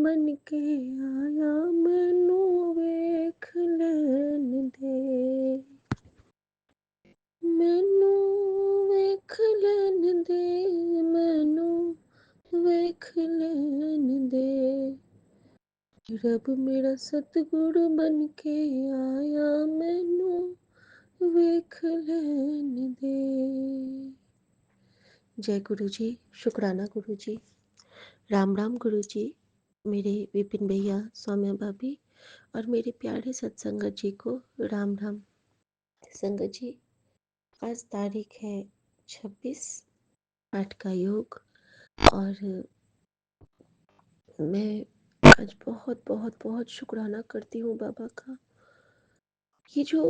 बन के आया मैनू वेख लैन दे, मैनू वेख लैन दे, मैनू वेख लैन दे। रब मेरा सतगुरु बन के आया मैनू वेख लैन दे। जय गुरु जी, शुक्राना गुरु जी, राम राम गुरु जी, मेरे विपिन भैया, सौम्या भाभी और मेरे प्यारे सत्संगत जी को राम राम। संगत जी, आज तारीख है 26/8 का योग और मैं आज बहुत बहुत बहुत शुक्राना करती हूँ बाबा का। ये जो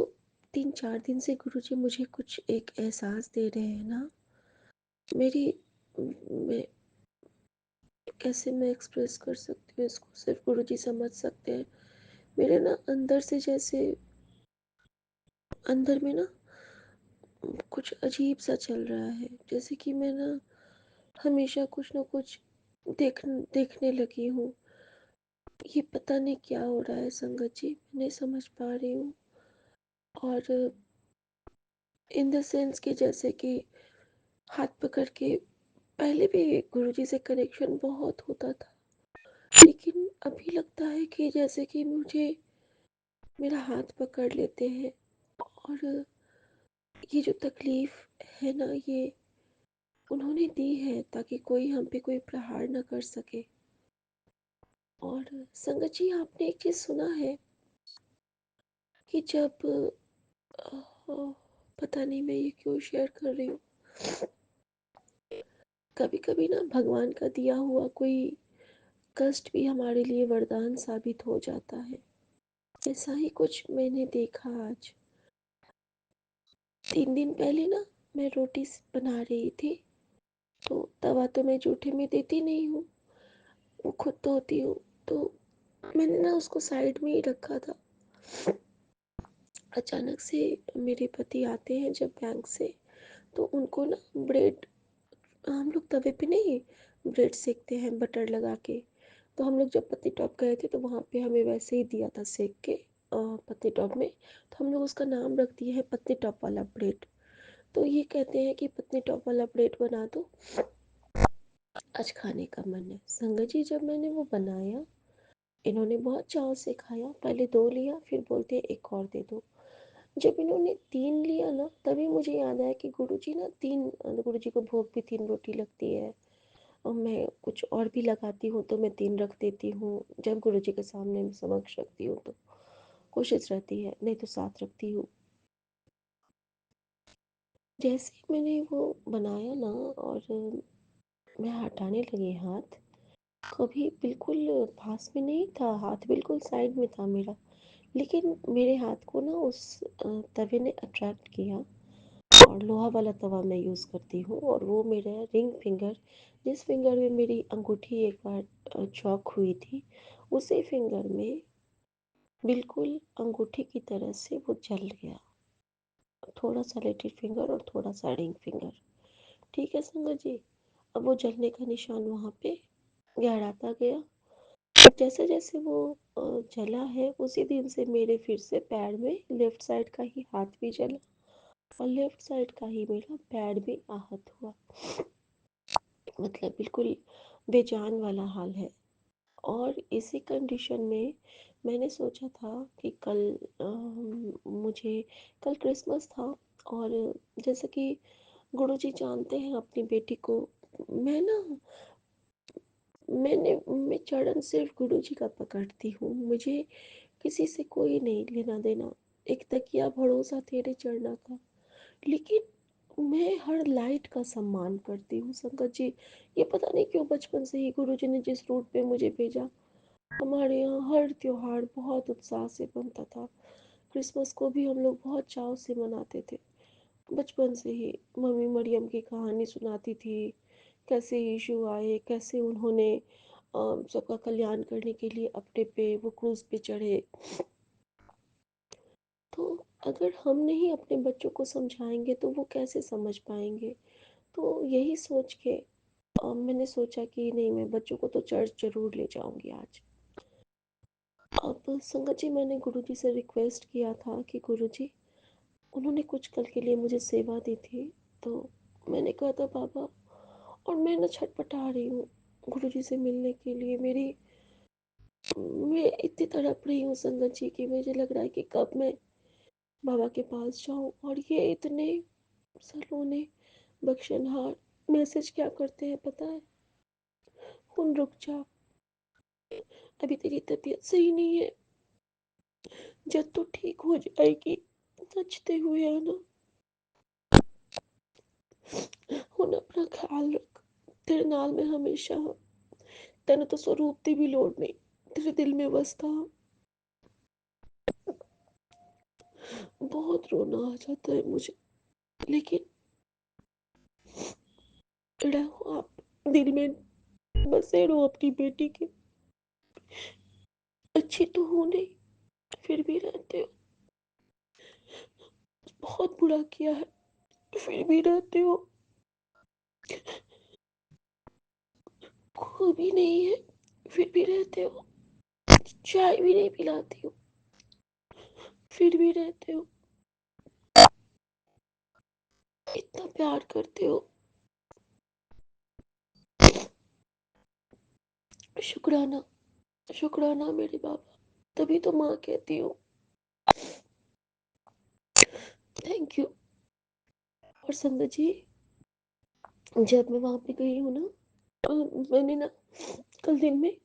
3-4 दिन से गुरु जी मुझे कुछ एक एहसास दे रहे हैं ना, मेरी मैं कैसे मैं एक्सप्रेस कर सकती हूँ इसको, सिर्फ गुरु जी समझ सकते हैं। मेरे ना अंदर से जैसे अंदर में ना कुछ अजीब सा चल रहा है, जैसे कि मैं ना हमेशा कुछ ना कुछ देखने लगी हूँ। ये पता नहीं क्या हो रहा है संगत जी, मैं नहीं समझ पा रही हूँ। और इन द सेंस कि जैसे कि हाथ पकड़ के पहले भी गुरुजी से कनेक्शन बहुत होता था, लेकिन अभी लगता है कि जैसे कि मुझे मेरा हाथ पकड़ लेते हैं। और ये जो तकलीफ है ना, ये उन्होंने दी है ताकि कोई हम पे कोई प्रहार न कर सके। और संगत जी, आपने एक चीज़ सुना है कि जब पता नहीं मैं ये क्यों शेयर कर रही हूँ, कभी कभी ना भगवान का दिया हुआ कोई कष्ट भी हमारे लिए वरदान साबित हो जाता है। ऐसा ही कुछ मैंने देखा आज। 3 दिन पहले ना मैं रोटी बना रही थी, तो तवा तो मैं जूठे में देती नहीं हूँ, वो खुद धोती हूँ। तो मैंने ना उसको साइड में ही रखा था। अचानक से मेरे पति आते हैं जब बैंक से, तो उनको ना ब्रेड, हम लोग तवे पे नहीं ब्रेड सेकते हैं बटर लगा के, तो हम लोग जब पत्नी टॉप गए थे तो वहाँ पे हमें वैसे ही दिया था सेक के पत्नी टॉप में। तो हम लोग उसका नाम रख दिए है पत्नी टॉप वाला ब्रेड। तो ये कहते हैं कि पत्नी टॉप वाला ब्रेड बना दो, आज खाने का मन है। संगत जी, जब मैंने वो बनाया, इन्होंने बहुत चाव से खाया। पहले 2 लिया, फिर बोलते एक और दे दो। जब इन्होंने 3 लिया ना, तभी मुझे याद आया कि गुरुजी ना 3, गुरुजी को भोग भी 3 रोटी लगती है और मैं कुछ और भी लगाती हूँ तो मैं 3 रख देती हूँ। जब गुरुजी के सामने मैं समक्ष रखती हूँ तो कोशिश रहती है, नहीं तो 7 रखती हूँ। जैसे ही मैंने वो बनाया ना और मैं हटाने लगी हाथ, कभी बिल्कुल पास में नहीं था हाथ, बिल्कुल साइड में था मेरा, लेकिन मेरे हाथ को ना उस तवे ने अट्रैक्ट किया। और लोहा वाला तवा मैं यूज़ करती हूँ और वो मेरा रिंग फिंगर, जिस फिंगर में मेरी अंगूठी एक बार चॉक हुई थी, उसी फिंगर में बिल्कुल अंगूठी की तरह से वो जल गया। थोड़ा सा लिटिल फिंगर और थोड़ा सा रिंग फिंगर। ठीक है संगत जी, अब वो जलने का निशान वहाँ पे गहराता गया। जैसे जैसे वो जला है, उसी दिन से मेरे फिर से पैर में लेफ्ट साइड का ही हाथ भी जला और लेफ्ट साइड का ही मेरा पैर भी आहत हुआ। मतलब बिल्कुल बेजान वाला हाल है। और इसी कंडीशन में मैंने सोचा था कि मुझे कल क्रिसमस था। और जैसे कि गुरुजी जानते हैं अपनी बेटी को, मैं ना मैं चरण सिर्फ गुरुजी का पकड़ती हूँ, मुझे किसी से कोई नहीं लेना देना। एक तकिया भरोसा तेरे चरणों का। लेकिन मैं हर लाइट का सम्मान करती हूँ संगत जी। ये पता नहीं क्यों बचपन से ही गुरुजी ने जिस रूट पे मुझे भेजा, हमारे यहाँ हर त्योहार बहुत उत्साह से बनता था। क्रिसमस को भी हम लोग बहुत चाव से मनाते थे। बचपन से ही मम्मी मरियम की कहानी सुनाती थी, कैसे यीशु आए, कैसे उन्होंने सबका कल्याण करने के लिए अपने पे वो क्रूज पे चढ़े। तो अगर हम नहीं अपने बच्चों को समझाएंगे तो वो कैसे समझ पाएंगे। तो यही सोच के मैंने सोचा कि नहीं, मैं बच्चों को तो चर्च ज़रूर ले जाऊंगी आज। अब संगत जी, मैंने गुरुजी से रिक्वेस्ट किया था कि गुरुजी, उन्होंने कुछ कल के लिए मुझे सेवा दी थी, तो मैंने कहा था बाबा, और मैं ना छटपटा रही हूँ गुरुजी से मिलने के लिए। मैं इतनी तड़प रही हूँ संगत जी कि मुझे लग रहा है कि कब मैं बाबा के पास जाऊँ। और ये इतने सलोने बख्शनहार मैसेज क्या करते हैं पता है? हुन रुक जा, अभी तेरी तबीयत सही नहीं है, जब तू ठीक हो जाएगी नचते हुए आना। हुन अपना ख्याल रख, तेरे नाल मैं हमेशा हाँ। तेन तो स्वरूप की भी लोड़ नहीं, तेरे दिल में बसता हाँ। बहुत रोना आ जाता है मुझे, लेकिन रहो आप दिल में बसे रहो अपनी बेटी के। अच्छी तो हो नहीं, फिर भी रहते हो। बहुत बुरा किया है, फिर भी रहते हो। खूबी नहीं है, फिर भी रहते हो। चाय भी नहीं पिलाती हो, फिर भी रहते हो। इतना प्यार करते हो। शुक्राना, शुक्राना मेरे बाबा। तभी तो माँ कहती हूँ थैंक यू। और संगत जी, जब मैं वहाँ पे गई हूँ ना, मैंने ना कल दिन में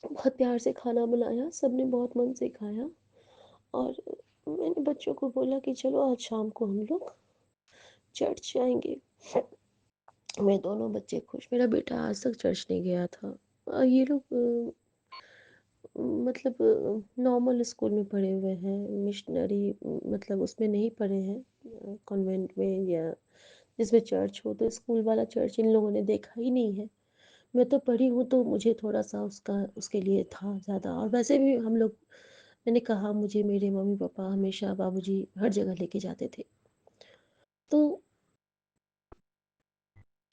बहुत प्यार से खाना बनाया, सबने बहुत मन से खाया। और मैंने बच्चों को बोला कि चलो आज शाम को हम लोग चर्च जाएंगे। मैं दोनों बच्चे खुश। मेरा बेटा आज तक चर्च नहीं गया था। ये लोग मतलब नॉर्मल स्कूल में पढ़े हुए हैं, मिशनरी मतलब उसमें नहीं पढ़े हैं कॉन्वेंट में, या जिसमें चर्च हो। तो स्कूल वाला चर्च इन लोगों ने देखा ही नहीं है। मैं तो पढ़ी हूँ, तो मुझे थोड़ा सा उसका उसके लिए था ज़्यादा। और वैसे भी हम लोग, मैंने कहा, मुझे मेरे मम्मी पापा हमेशा, बाबूजी हर जगह लेके जाते थे। तो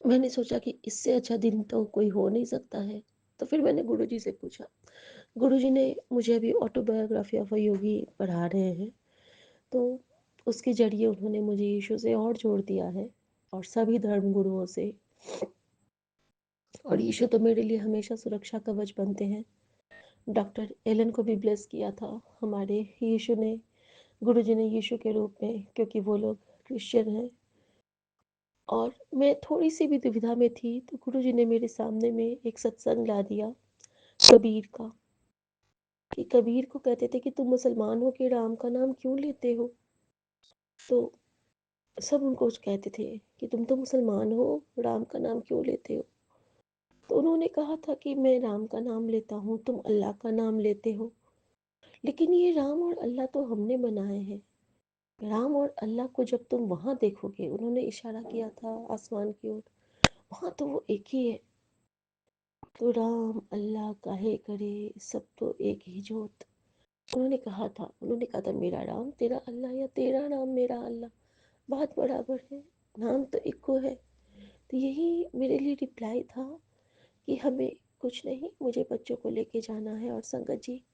मैंने सोचा कि इससे अच्छा दिन तो कोई हो नहीं सकता है। तो फिर मैंने गुरुजी से पूछा। गुरुजी ने मुझे अभी ऑटोबायोग्राफी ऑफ अ योगी पढ़ा रहे हैं, तो उसके जरिए उन्होंने मुझे यीशु से और जोड़ दिया है, और सभी धर्म गुरुओं से। और यीशु तो मेरे लिए हमेशा सुरक्षा कवच बनते हैं। डॉक्टर एलन को भी ब्लेस किया था हमारे यीशु ने, गुरुजी ने, यीशु के रूप में, क्योंकि वो लोग क्रिश्चियन हैं। और मैं थोड़ी सी भी दुविधा में थी, तो गुरुजी ने मेरे सामने में एक सत्संग ला दिया कबीर का, कि कबीर को कहते थे कि तुम मुसलमान हो के राम का नाम क्यों लेते हो। तो सब उनको कहते थे कि तुम तो मुसलमान हो, राम का नाम क्यों लेते हो। तो उन्होंने कहा था कि मैं राम का नाम लेता हूँ, तुम अल्लाह का नाम लेते हो, लेकिन ये राम और अल्लाह तो हमने बनाए हैं। राम और अल्लाह को जब तुम वहाँ देखोगे, उन्होंने इशारा किया था आसमान की ओर, वहाँ तो वो एक ही है। तो राम अल्लाह काहे करे, सब तो एक ही जोत। उन्होंने कहा था मेरा राम तेरा अल्लाह, या तेरा राम मेरा अल्लाह, बात बराबर है, नाम तो एक को है। तो यही मेरे लिए रिप्लाई था कि हमें कुछ नहीं, मुझे बच्चों को लेके जाना है। और संगत जी,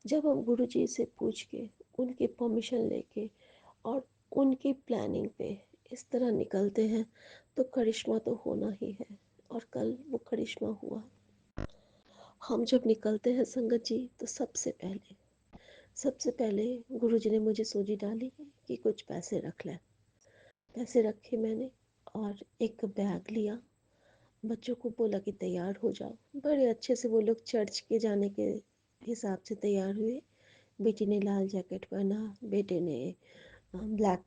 जब हम गुरु जी से पूछ के, उनकी परमिशन लेके और उनकी प्लानिंग पे इस तरह निकलते हैं, तो करिश्मा तो होना ही है। और कल वो करिश्मा हुआ। हम जब निकलते हैं संगत जी, तो सबसे पहले गुरुजी ने मुझे सूजी डाली कि कुछ पैसे रख ले। पैसे रखे मैंने, और एक बैग लिया। बच्चों को बोला कि तैयार हो जाओ। बड़े अच्छे से वो लोग चर्च के जाने के हिसाब से तैयार हुए। बेटी ने लाल जैकेट पहना, बेटे ने ब्लैक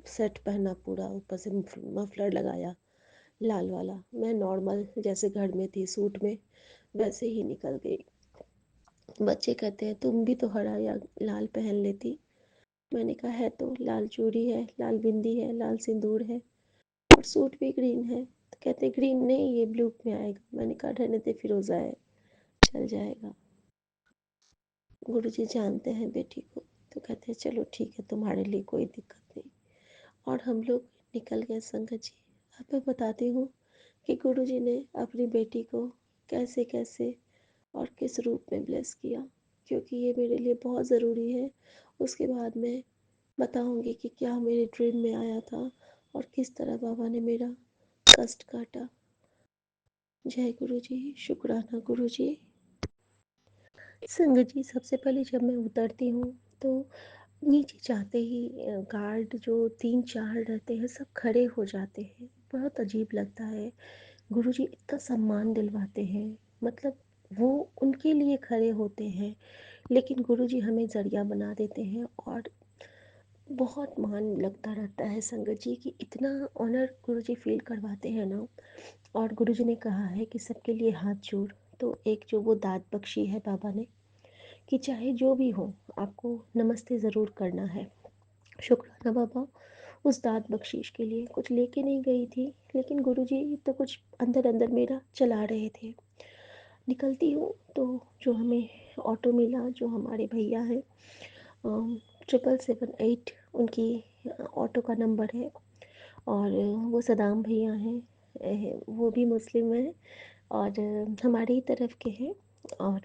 सेट पहना, पूरा ऊपर से मफलर लगाया लाल वाला। मैं नॉर्मल जैसे घर में थी सूट में, वैसे ही निकल गई। बच्चे कहते हैं तुम भी तो हरा या लाल पहन लेती। मैंने कहा है तो, लाल चूड़ी है, लाल बिंदी है, लाल सिंदूर है, और सूट भी ग्रीन है। तो कहते ग्रीन नहीं, ये ब्लू में आएगा। मैंने कहा रहने दे, फिरोजा है, चल जाएगा। गुरुजी जानते हैं बेटी को, तो कहते हैं चलो ठीक है, तुम्हारे लिए कोई दिक्कत नहीं। और हम लोग निकल गए संगत जी। अब मैं बताती हूँ कि गुरुजी ने अपनी बेटी को कैसे-कैसे और किस रूप में ब्लेस किया, क्योंकि ये मेरे लिए बहुत ज़रूरी है। उसके बाद मैं बताऊँगी कि क्या मेरे ड्रीम में आया था और किस तरह बाबा ने मेरा कष्ट काटा। जय गुरुजी, शुक्राना गुरुजी। संगत जी, सबसे पहले जब मैं उतरती हूँ तो नीचे जाते ही गार्ड जो 3-4 रहते हैं सब खड़े हो जाते हैं। बहुत अजीब लगता है। गुरुजी इतना सम्मान दिलवाते हैं, मतलब वो उनके लिए खड़े होते हैं, लेकिन गुरुजी हमें ज़रिया बना देते हैं और बहुत मान लगता रहता है संगत जी कि इतना ऑनर गुरुजी फ़ील करवाते हैं ना। और गुरुजी ने कहा है कि सबके लिए हाथ जोड़, तो एक जो वो दात बख्शी है बाबा ने कि चाहे जो भी हो आपको नमस्ते ज़रूर करना है। शुक्राना बाबा उस दात बख्शीश के लिए। कुछ लेके नहीं गई थी, लेकिन गुरुजी तो कुछ अंदर अंदर मेरा चला रहे थे। निकलती हूँ तो जो हमें ऑटो मिला, जो हमारे भैया हैं 7778 उनकी ऑटो का नंबर है। और वो सदाम भैया हैं, वो भी मुस्लिम हैं और हमारी ही तरफ के हैं। और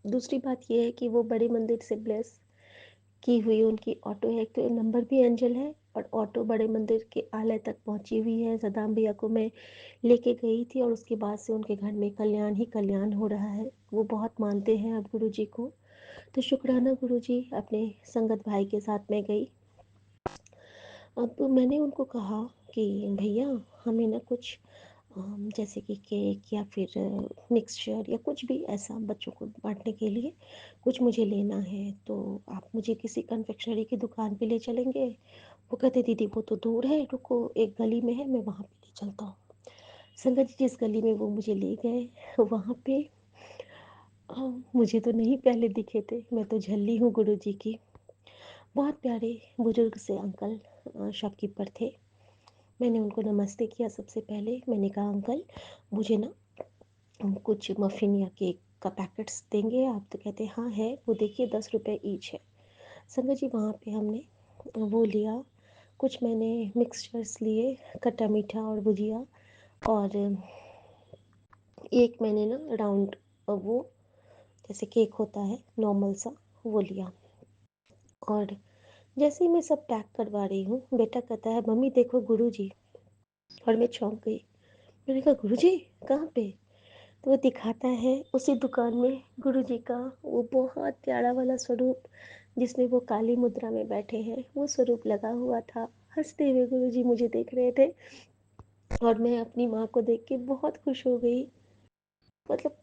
दूसरी बात ये है कि वो बड़े मंदिर से ब्लेस की हुई उनकी ऑटो है, तो नंबर भी एंजल है और ऑटो बड़े मंदिर के आलय तक पहुंची हुई है। सदाम भैया को मैं लेके गई थी और उसके बाद से उनके घर में कल्याण ही कल्याण हो रहा है। वो बहुत मानते हैं अब गुरु जी को। तो शुक्राना गुरु जी, अपने संगत भाई के साथ मैं गई। अब मैंने उनको कहा कि भैया हमें ना कुछ जैसे कि केक या फिर मिक्सचर या कुछ भी ऐसा बच्चों को बांटने के लिए कुछ मुझे लेना है, तो आप मुझे किसी कन्फेक्शनरी की दुकान पे ले चलेंगे। वो कहते दीदी वो तो दूर है, रुको एक गली में है, मैं वहाँ पे ले चलता हूँ। संगत जी, जिस गली में वो मुझे ले गए वहाँ पे मुझे तो नहीं पहले दिखे थे, मैं तो झल्ली हूँ गुरु जी की। बहुत प्यारे बुजुर्ग से अंकल शॉपकीपर थे। मैंने उनको नमस्ते किया। सबसे पहले मैंने कहा अंकल मुझे ना कुछ मफ़िन या केक का पैकेट्स देंगे आप? तो कहते हाँ है, वो देखिए 10 रुपये ईच है। संगत जी, वहाँ पे हमने वो लिया, कुछ मैंने मिक्सचर्स लिए, खट्टा मीठा और भुजिया। और एक मैंने ना राउंड वो जैसे केक होता है नॉर्मल सा, वो लिया। और जैसे ही मैं सब पैक करवा रही हूँ, बेटा कहता है मम्मी देखो गुरुजी। और मैं चौंक गई। मैंने कहा गुरुजी कहाँ पे? तो वो दिखाता है उसी दुकान में गुरुजी का वो बहुत प्यारा वाला स्वरूप, जिसमें वो काली मुद्रा में बैठे हैं, वो स्वरूप लगा हुआ था। हंसते हुए गुरुजी मुझे देख रहे थे और मैं अपनी माँ को देख के बहुत खुश हो गई। मतलब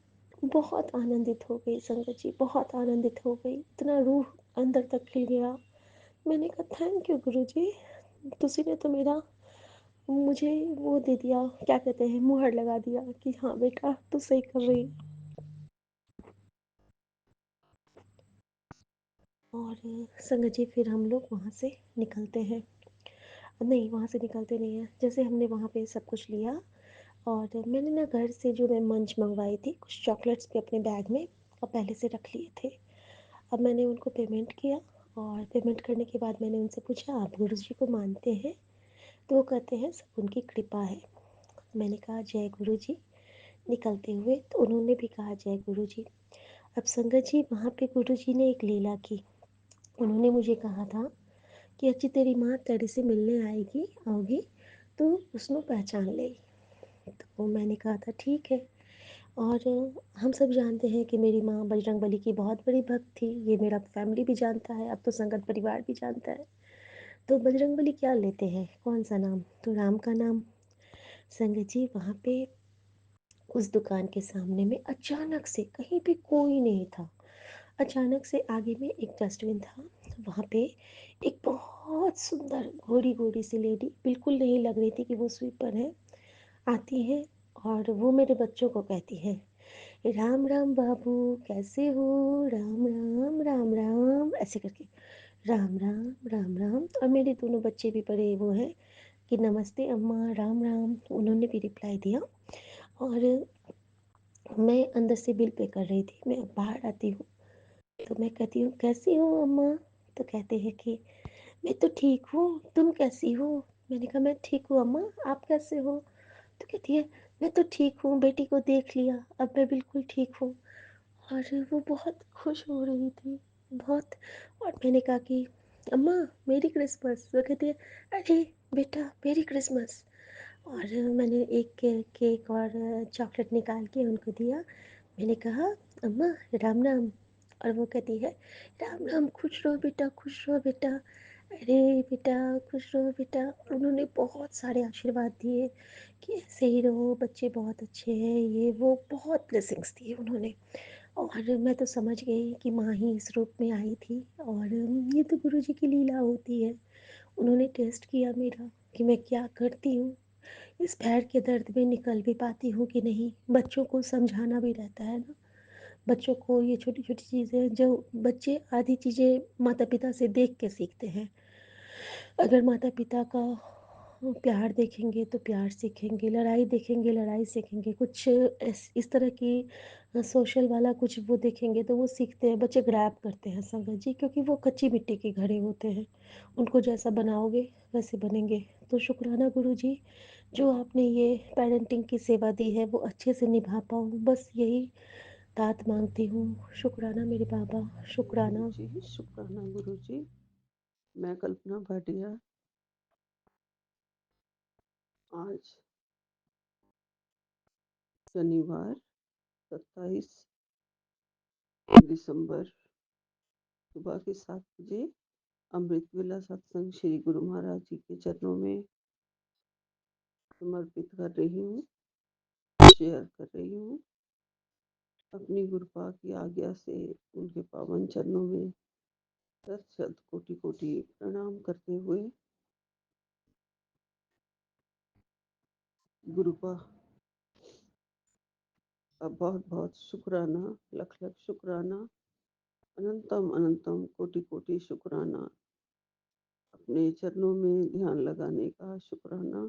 बहुत आनंदित हो गई संगत जी, बहुत आनंदित हो गई, इतना रूह अंदर तक खिल गया। मैंने कहा थैंक यू गुरुजी, तुसी ने तो मेरा मुझे वो दे दिया, क्या कहते हैं, मुहर लगा दिया कि हाँ बेटा तू सही कर रही है। और संगत जी फिर हम लोग वहाँ से निकलते हैं। नहीं, वहाँ से निकलते नहीं हैं, जैसे हमने वहाँ पे सब कुछ लिया। और मैंने ना घर से जो मैं मंच मंगवाई थी, कुछ चॉकलेट्स भी अपने बैग में और पहले से रख लिए थे। अब मैंने उनको पेमेंट किया और पेमेंट करने के बाद मैंने उनसे पूछा आप गुरु जी को मानते हैं? तो वो कहते हैं सब उनकी कृपा है। मैंने कहा जय गुरु जी। निकलते हुए तो उन्होंने भी कहा जय गुरु जी। अब संगत जी, वहाँ पे गुरु जी ने एक लीला की। उन्होंने मुझे कहा था कि अच्छी तेरी माँ तेरे से मिलने आएगी, आओगी तो उसको पहचान लेगी। तो मैंने कहा था ठीक है। और हम सब जानते हैं कि मेरी माँ बजरंगबली की बहुत बड़ी भक्त थी, ये मेरा फैमिली भी जानता है, अब तो संगत परिवार भी जानता है। तो बजरंगबली क्या लेते हैं, कौन सा नाम, तो राम का नाम। संगत जी, वहाँ पे उस दुकान के सामने में अचानक से, कहीं पे कोई नहीं था, अचानक से आगे में एक डस्टबिन था। वहाँ पे एक बहुत सुंदर गोरी गोरी सी लेडी, बिल्कुल नहीं लग रही थी कि वो स्वीपर है, आती है और वो मेरे बच्चों को कहती है राम राम बाबू, कैसे हो, राम राम राम राम, ऐसे करके राम राम राम राम। और मेरे दोनों बच्चे भी बड़े वो हैं कि नमस्ते अम्मा, राम राम, उन्होंने भी रिप्लाई दिया। और मैं अंदर से बिल पे कर रही थी, मैं बाहर आती हूँ तो मैं कहती हूँ कैसी हो अम्मा? तो कहते हैं कि मैं तो ठीक हूँ, तुम कैसी हो? मैंने कहा, "मैं ठीक हूँ अम्मा, आप कैसे हो?" तो कहती है, "मैं तो ठीक हूँ, बेटी को देख लिया, अब मैं बिल्कुल ठीक हूँ।" और वो बहुत खुश हो रही थी, बहुत। और मैंने कहा कि अम्मा, मेरी क्रिसमस। वो कहती है, "अरे बेटा, मेरी क्रिसमस।" और मैंने एक केक और चॉकलेट निकाल के उनको दिया। मैंने कहा, "अम्मा, राम राम।" और वो कहती है, "राम राम, खुश रहो बेटा, खुश रहो बेटा। अरे बेटा, खुश रहो बेटा।" और उन्होंने बहुत सारे आशीर्वाद दिए कि ऐसे ही रहो, बच्चे बहुत अच्छे हैं, ये वो बहुत ब्लेसिंग्स दिए उन्होंने। और मैं तो समझ गई कि माँ ही इस रूप में आई थी, और ये तो गुरुजी की लीला होती है। उन्होंने टेस्ट किया मेरा कि मैं क्या करती हूँ, इस पैर के दर्द में निकल भी पाती हूँ कि नहीं। बच्चों को समझाना भी रहता है ना, बच्चों को ये छोटी-छोटी चीज़ें, जो बच्चे आधी चीज़ें माता-पिता से देख के सीखते हैं। अगर माता-पिता का प्यार देखेंगे तो प्यार सीखेंगे, लड़ाई देखेंगे लड़ाई सीखेंगे, कुछ इस तरह की सोशल वाला कुछ वो देखेंगे तो वो सीखते हैं, बच्चे ग्रैब करते हैं संगत जी, क्योंकि वो कच्ची मिट्टी के घड़े होते हैं। उनको जैसा बनाओगे वैसे बनेंगे। तो शुक्राना गुरुजी, जो आपने ये पेरेंटिंग की सेवा दी है वो अच्छे से निभा पाऊँ, बस यही दात माँगती हूँ। शुक्राना मेरे बाबा, गुरु शुक्राना। जी, शुक्राना गुरु जी। मैं कल्पना भाटिया आज शनिवार 27 दिसंबर सुबह के 7 बजे अमृत वेला सत्संग श्री गुरु महाराज जी के चरणों में समर्पित कर रही हूँ, शेयर कर रही हूँ। अपनी गुरुपा की आज्ञा से उनके पावन चरणों में शत शत कोटि कोटि प्रणाम करते हुए गुरुपा का बहुत बहुत शुक्राना, लख लख शुक्राना, अनंतम अनंतम कोटि कोटि शुक्राना। अपने चरणों में ध्यान लगाने का शुक्राना।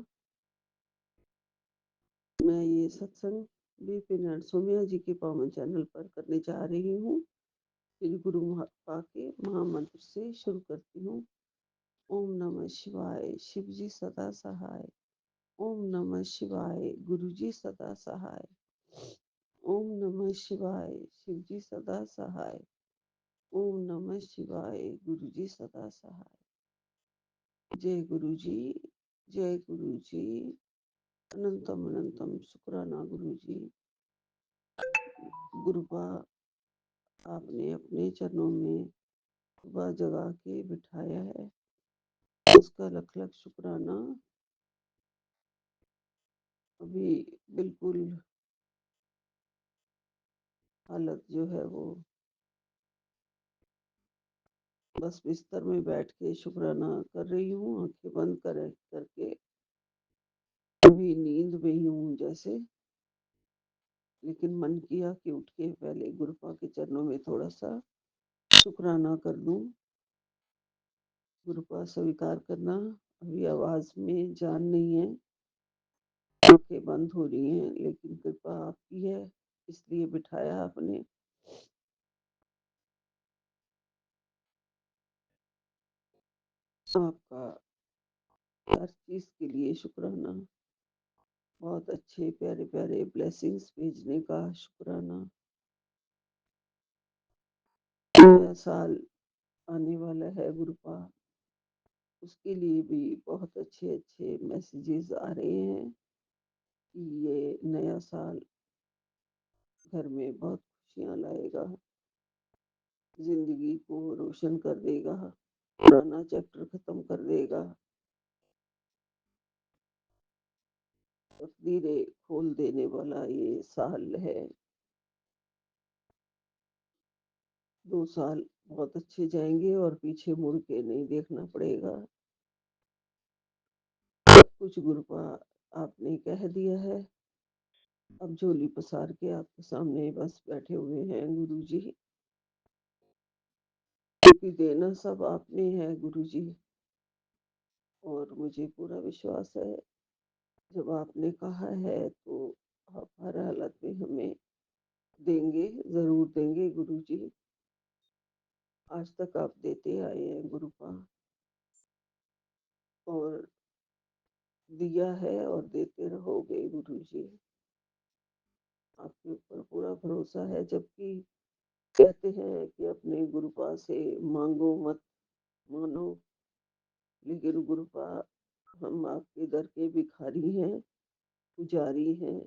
मैं ये सत्संग बीपी नरसोमिया जी के पावन चैनल पर करने जा रही हूँ। श्री गुरु महात्मा के महामंत्र से शुरू करती हूँ। ओम नमः शिवाय, शिव जी सदा सहाय। ओम नमः शिवाय, गुरु जी सदा सहाय। ओम नमः शिवाय, शिव जी सदा सहाय। ओम नमः शिवाय, गुरु जी सदा सहाय। जय गुरु जी, जय गुरु जी। अनंतम अनंतम शुक्राना गुरु जी। गुरुपा आपने अपने चरणों में सुबह जगा के बिठाया है, उसका लख लख शुक्राना। अभी बिल्कुल हालत जो है वो, बस बिस्तर में बैठ के शुक्राना कर रही हूँ, आंखें बंद करके। अभी नींद में ही हूँ जैसे, लेकिन मन किया कि उठ के पहले गुरुपा के चरणों में थोड़ा सा शुक्राना कर दूं। गुरुपा स्वीकार करना, अभी आवाज में जान नहीं है, आंखें बंद हो रही हैं, लेकिन कृपा आपकी है, इसलिए बिठाया आपने। आपका हर चीज के लिए शुक्राना। बहुत अच्छे प्यारे प्यारे ब्लेसिंग्स भेजने का शुक्राना। नया साल आने वाला है गुरुपा, उसके लिए भी बहुत अच्छे अच्छे मैसेजेस आ रहे हैं कि ये नया साल घर में बहुत खुशियाँ लाएगा, जिंदगी को रोशन कर देगा, पुराना चैप्टर खत्म कर देगा, तकदीरें खोल देने वाला ये साल है। 2 साल बहुत अच्छे जाएंगे और पीछे मुड़ के नहीं देखना पड़ेगा। कुछ गुरुपा आपने कह दिया है, अब झोली पसार के आपके सामने बस बैठे हुए हैं गुरु जी, क्योंकि देना सब आपने है गुरु जी। और मुझे पूरा विश्वास है, जब आपने कहा है तो आप हर हालत में हमें देंगे, जरूर देंगे गुरु जी। आज तक आप देते आए हैं गुरुपा, और दिया है और देते रहोगे गुरुजी। आपके ऊपर पूरा भरोसा है, जबकि कहते हैं कि अपने गुरुपा से मांगो मत मानो, लेकिन गुरुपा हम आपके दर के भिखारी हैं, पुजारी हैं,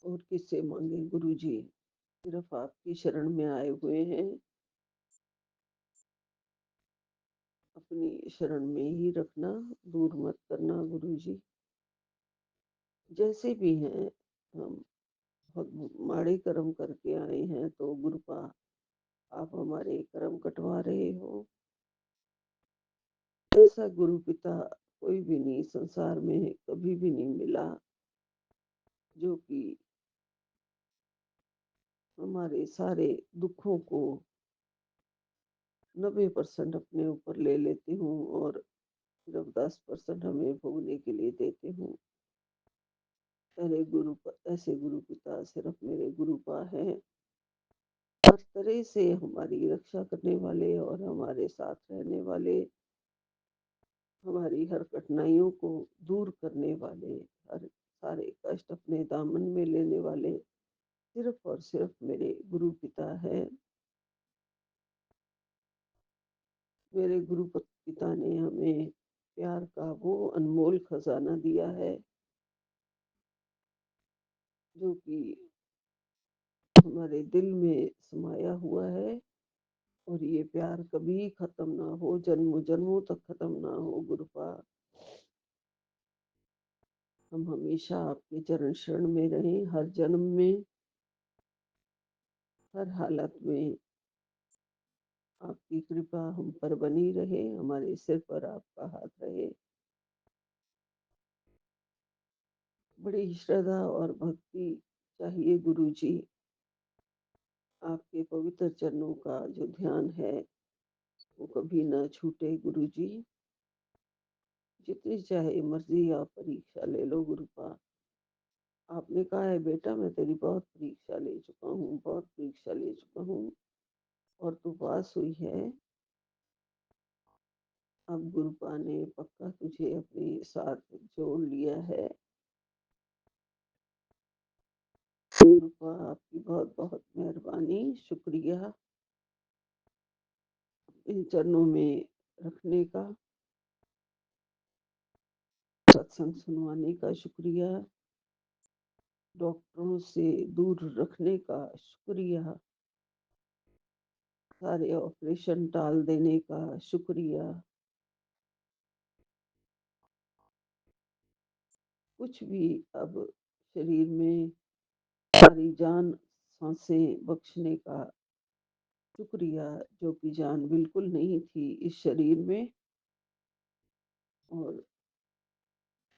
और किससे मांगे गुरुजी। सिर्फ आपकी शरण में आए हुए हैं, अपनी शरण में ही रखना, दूर मत करना गुरुजी। जैसे भी हैं हम, बहुत माड़े कर्म करके आए हैं, तो गुरुपा आप हमारे कर्म कटवा रहे हो। ऐसा गुरु पिता कोई भी नहीं संसार में कभी भी नहीं मिला, जो कि हमारे सारे दुखों को 90% अपने ऊपर ले लेते हूँ और सिर्फ 10% हमें भोगने के लिए देते हूँ। ऐसे गुरु पिता सिर्फ मेरे गुरुपा हैं, हर तरह से हमारी रक्षा करने वाले और हमारे साथ रहने वाले, हमारी हर कठिनाइयों को दूर करने वाले, हर सारे कष्ट अपने दामन में लेने वाले सिर्फ और सिर्फ मेरे गुरु पिता है। मेरे गुरु पिता ने हमें प्यार का वो अनमोल खजाना दिया है, जो कि हमारे दिल में समाया हुआ है, और ये प्यार कभी खत्म ना हो, जन्मों जन्मों तक खत्म ना हो गुरुपा। हम हमेशा आपके चरण शरण में रहें, हर जन्म में, हर हालत में आपकी कृपा हम पर बनी रहे, हमारे सिर पर आपका हाथ रहे। बड़ी श्रद्धा और भक्ति चाहिए गुरुजी। आपके पवित्र चरणों का जो ध्यान है वो कभी ना छूटे गुरुजी। जितनी चाहे मर्जी आप परीक्षा ले लो गुरुपा। आपने कहा है बेटा मैं तेरी बहुत परीक्षा ले चुका हूँ, बहुत परीक्षा ले चुका हूँ, और तू पास हुई है। अब गुरुपा ने पक्का तुझे अपने साथ जोड़ लिया है। गुरुपा आपकी बहुत बहुत मेहरबानी, शुक्रिया इन चरणों में रखने का, सत्संग सुनवाने का शुक्रिया, डॉक्टरों से दूर रखने का शुक्रिया, सारे ऑपरेशन टाल देने का शुक्रिया। कुछ भी अब शरीर में, सारी जान सांसें बख्शने का शुक्रिया, जो कि जान बिल्कुल नहीं थी इस शरीर में, और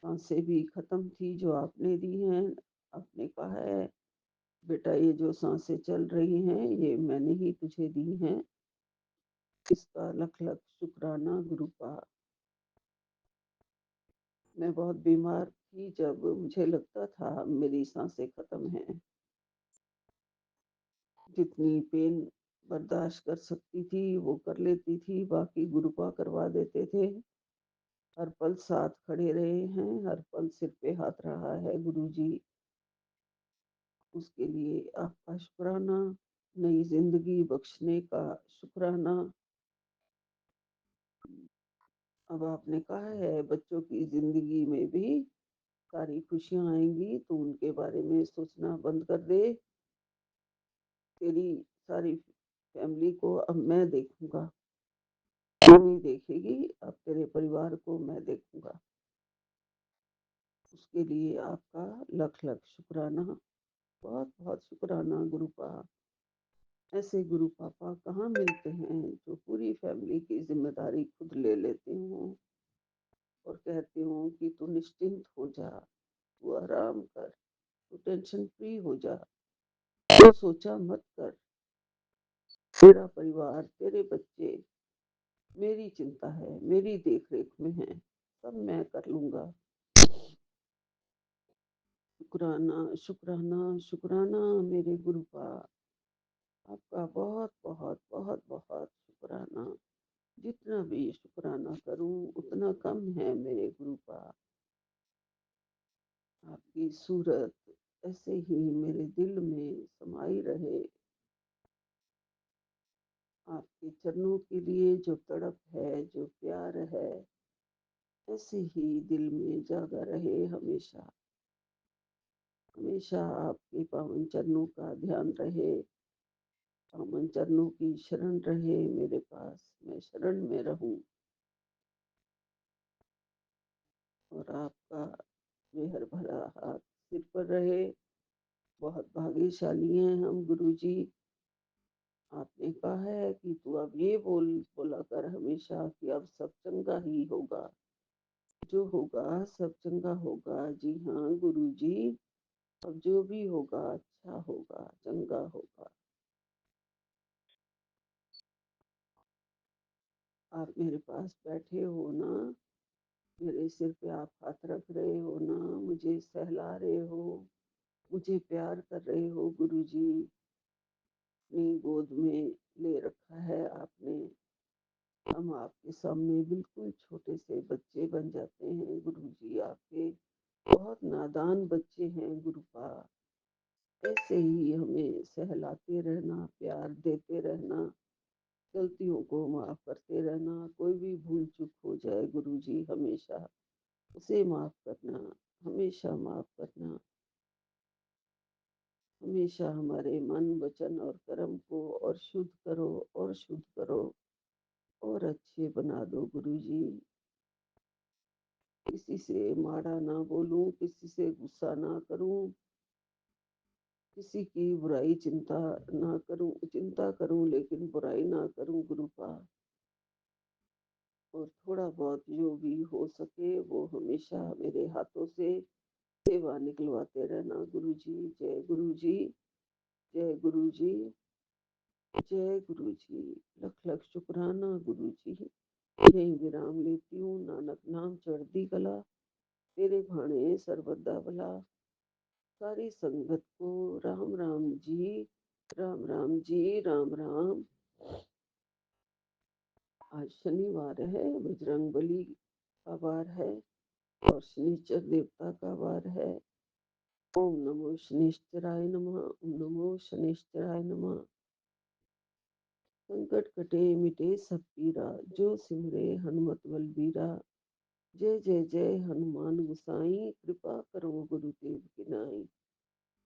सांसें भी खत्म थी जो आपने दी हैं। आपने कहा है बेटा ये जो सांसें चल रही हैं ये मैंने ही तुझे दी हैं, इसका लख लख शुक्राना गुरुपा। मैं बहुत बीमार थी, जब मुझे लगता था मेरी सांसें खत्म हैं, जितनी पेन बर्दाश्त कर सकती थी वो कर लेती थी, बाकी गुरुपा करवा देते थे। हर पल साथ खड़े रहे हैं, हर पल सिर पे हाथ रहा है गुरुजी। उसके लिए आपका शुक्राना, नई जिंदगी बख्शने का शुक्राना। अब आपने कहा है बच्चों की जिंदगी में भी सारी खुशियां आएंगी, तो उनके बारे में सोचना बंद कर दे। तेरी सारी फैमिली को अब मैं देखूंगा, तू नहीं देखेगी, अब तेरे परिवार को मैं देखूंगा। उसके लिए आपका लख लख शुक्राना, बहुत बहुत शुक्राना गुरुपा। ऐसे गुरु पापा कहाँ मिलते हैं जो पूरी फैमिली की जिम्मेदारी खुद ले लेते हों और कहते हों कि तू निश्चिंत हो जा, तू आराम कर, तू टेंशन फ्री हो जा, तू सोचा मत कर, तेरा परिवार, तेरे बच्चे मेरी चिंता है, मेरी देख रेख में है, सब मैं कर लूंगा। शुक्राना शुक्राना शुक्राना मेरे गुरुपा। आपका बहुत बहुत बहुत बहुत शुक्राना। जितना भी शुक्राना करूं उतना कम है मेरे गुरुपा। आपकी सूरत ऐसे ही मेरे दिल में समाई रहे। आपके चरणों के लिए जो तड़प है, जो प्यार है, ऐसे ही दिल में जागा रहे हमेशा। हमेशा आपके पावन चरणों का ध्यान रहे, पावन चरणों की शरण रहे मेरे पास, मैं शरण में रहूं। और आपका मेहर भरा हाथ सिर पर रहे। बहुत भाग्यशाली हैं हम गुरुजी। आपने कहा है कि तू अब ये बोला कर हमेशा कि अब सब चंगा ही होगा, जो होगा सब चंगा होगा। जी हाँ गुरुजी, अब जो भी होगा अच्छा होगा, चंगा होगा। आप मेरे पास बैठे हो ना, मेरे सिर पे आप हाथ रख रहे हो ना, मुझे सहला रहे हो, मुझे प्यार कर रहे हो गुरुजी। अपनी गोद में ले रखा है आपने। हम आपके सामने बिल्कुल छोटे से बच्चे बन जाते हैं गुरुजी। आपके बहुत नादान बच्चे हैं गुरुपा। ऐसे ही हमें सहलाते रहना, प्यार देते रहना, गलतियों को माफ करते रहना। कोई भी भूल चूक हो जाए गुरुजी, हमेशा उसे माफ करना, हमेशा माफ करना। हमेशा हमारे मन, वचन और कर्म को और शुद्ध करो, और शुद्ध करो, और अच्छे बना दो गुरुजी। किसी से माड़ा ना बोलूं, किसी से गुस्सा ना करूं, किसी की बुराई चिंता ना करूं, चिंता करूं लेकिन बुराई ना करूं गुरुपा। और थोड़ा बहुत जो भी हो सके वो हमेशा मेरे हाथों से सेवा निकलवाते रहना गुरुजी। जय गुरुजी, जय गुरुजी, जय गुरुजी। लख लख शुक्राना गुरुजी। यही विराम लेती हूँ। नानक नाम चढ़ती कला, तेरे भाणे सर्वदा भला। सारी संगत को राम राम जी, राम राम जी, राम राम। आज शनिवार है, बजरंग बली का वार है और शनिचर देवता का वार है। ओम नमो शनिश्चराय नमः, ओम नमो शनिश्चराय नमः। संकट कटे मिटे सब पीरा, जो सिमरे हनुमत बलबीरा। जय जय जय हनुमान गोसाई, कृपा करो गुरुदेव की नाई।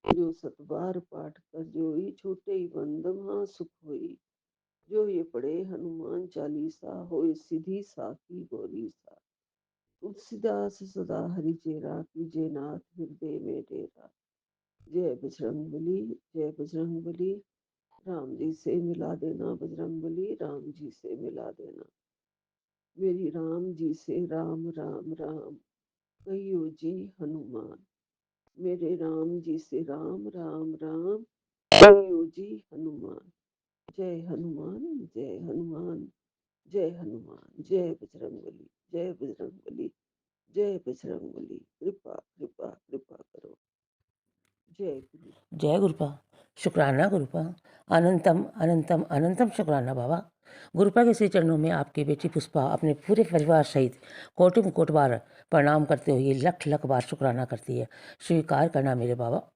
जो सतबार पाठ कर जोई, छूटे ही बंद महा सुख होई। जो ये पढ़े हनुमान चालीसा, होए सिद्धि साखी गौरी सा। तुलसीदास सदा हरिचेरा, कीजे नाथ हृदय में डेरा। जय बजरंग बली, जय बजरंग बली। राम जी से मिला देना बजरंग बली, राम जी से मिला देना। मेरी राम जी से राम राम राम, कहियो जी हनुमान। मेरे राम जी से राम राम राम, कहियो जी हनुमान। जय हनुमान, जय हनुमान, जय हनुमान। जय बजरंग बली, जय बजरंग बली, जय बजरंग बली। कृपा कृपा कृपा करो। जय गुरु। जय गुरुपा। शुक्राना गुरुपा। अनंतम अनंतम अनंतम शुक्राना बाबा। गुरुपा के श्री चरणों में आपकी बेटी पुष्पा अपने पूरे परिवार सहित कोटि मुकोट बार प्रणाम करते हुए लख लख बार शुक्राना करती है। स्वीकार करना मेरे बाबा।